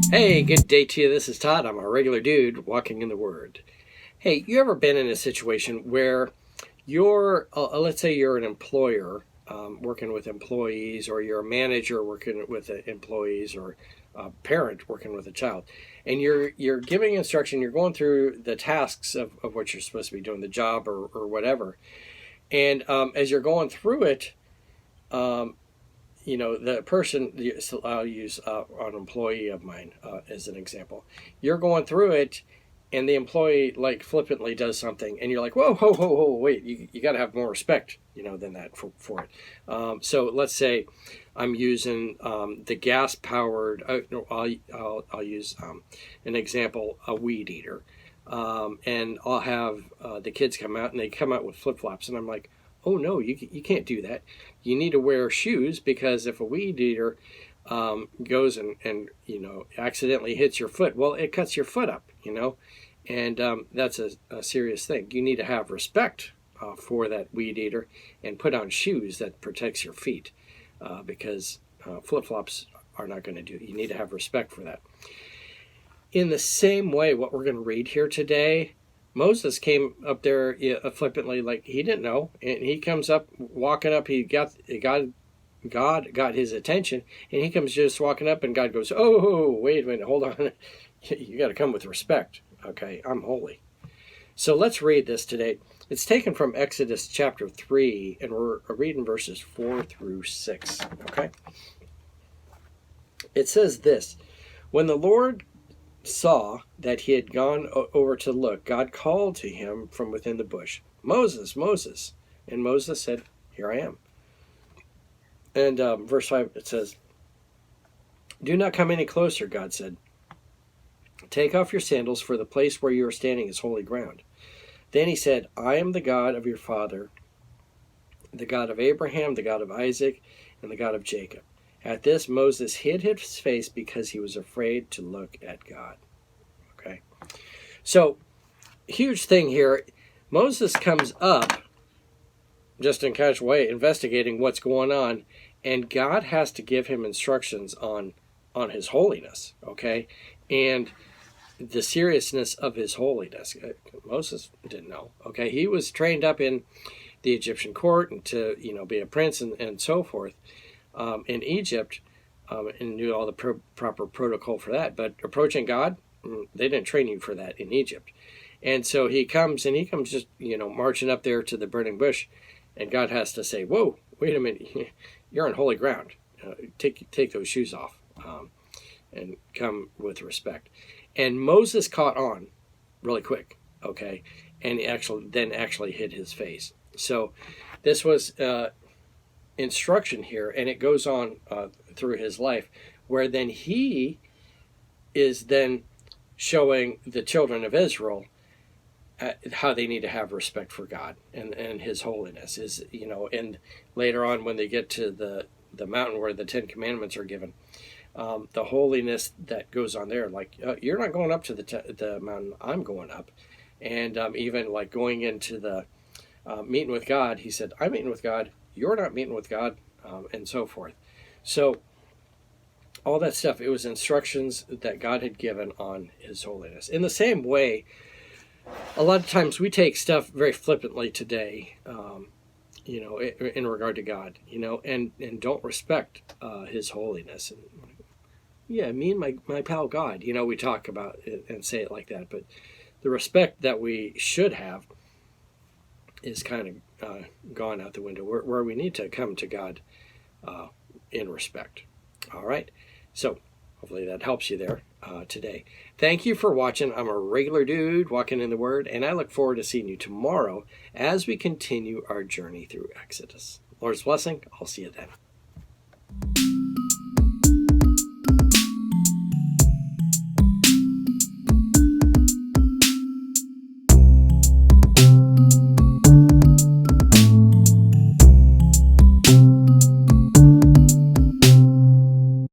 Hey, good day to you. This is Todd. I'm a regular dude walking in the Word. Hey, you ever been in a situation where let's say you're an employer working with employees, or you're a manager working with employees, or a parent working with a child, and you're giving instruction, you're going through the tasks of what you're supposed to be doing, the job or whatever. And as you're going through it, um, the person, I'll use an employee of mine as an example. You're going through it, and the employee like flippantly does something, and you're like, whoa, whoa, whoa, whoa, wait, you got to have more respect, than that for it. So let's say I'm using the gas powered. No, I'll use an example, a weed eater, and I'll have the kids come out, and they come out with flip flops, and I'm like, oh no, you can't do that. You need to wear shoes, because if a weed eater goes and accidentally hits your foot, well, it cuts your foot up, and that's a serious thing. You need to have respect for that weed eater and put on shoes that protects your feet, because flip-flops are not going to do. You need to have respect for that. In the same way, what we're going to read here today, Moses came up there flippantly, like he didn't know, and he comes up, walking up. God got his attention, and he comes just walking up, and God goes, "Oh, wait a minute, hold on, you got to come with respect. Okay, I'm holy." So let's read this today. It's taken from Exodus chapter 3, and we're reading verses 4 through 6. Okay, it says this: When the Lord saw that he had gone over to look, God called to him from within the bush, "Moses, Moses." And Moses said, "Here I am." And verse 5, it says, "Do not come any closer," God said. "Take off your sandals, for the place where you are standing is holy ground." Then he said, "I am the God of your father, the God of Abraham, the God of Isaac, and the God of Jacob." At this, Moses hid his face because he was afraid to look at God. Okay. So, huge thing here. Moses comes up, just in a casual way, investigating what's going on, and God has to give him instructions on his holiness, okay, and the seriousness of his holiness. Moses didn't know, okay. He was trained up in the Egyptian court and to be a prince and so forth in Egypt, and knew all the proper protocol for that. But approaching God, they didn't train you for that in Egypt. And so he comes just marching up there to the burning bush, and God has to say, "Whoa, wait a minute, you're on holy ground. Take those shoes off, and come with respect." And Moses caught on really quick, okay, and actually hid his face. So this was instruction here, and it goes on through his life, where then he is then showing the children of Israel how they need to have respect for God and his holiness is, and later on when they get to the mountain where the 10 Commandments are given, the holiness that goes on there, like you're not going up to the mountain, I'm going up. And even like going into the meeting with God, he said, "I'm meeting with God, you're not meeting with God," and so forth. So all that stuff, it was instructions that God had given on his holiness. In the same way, a lot of times we take stuff very flippantly today, in regard to God, and don't respect his holiness. And yeah, me and my pal God, we talk about it and say it like that, but the respect that we should have is kind of gone out the window, where we need to come to God in respect. All right, so hopefully that helps you there today. Thank you for watching. I'm a regular dude walking in the Word, and I look forward to seeing you tomorrow as we continue our journey through Exodus. Lord's blessing. I'll see you then.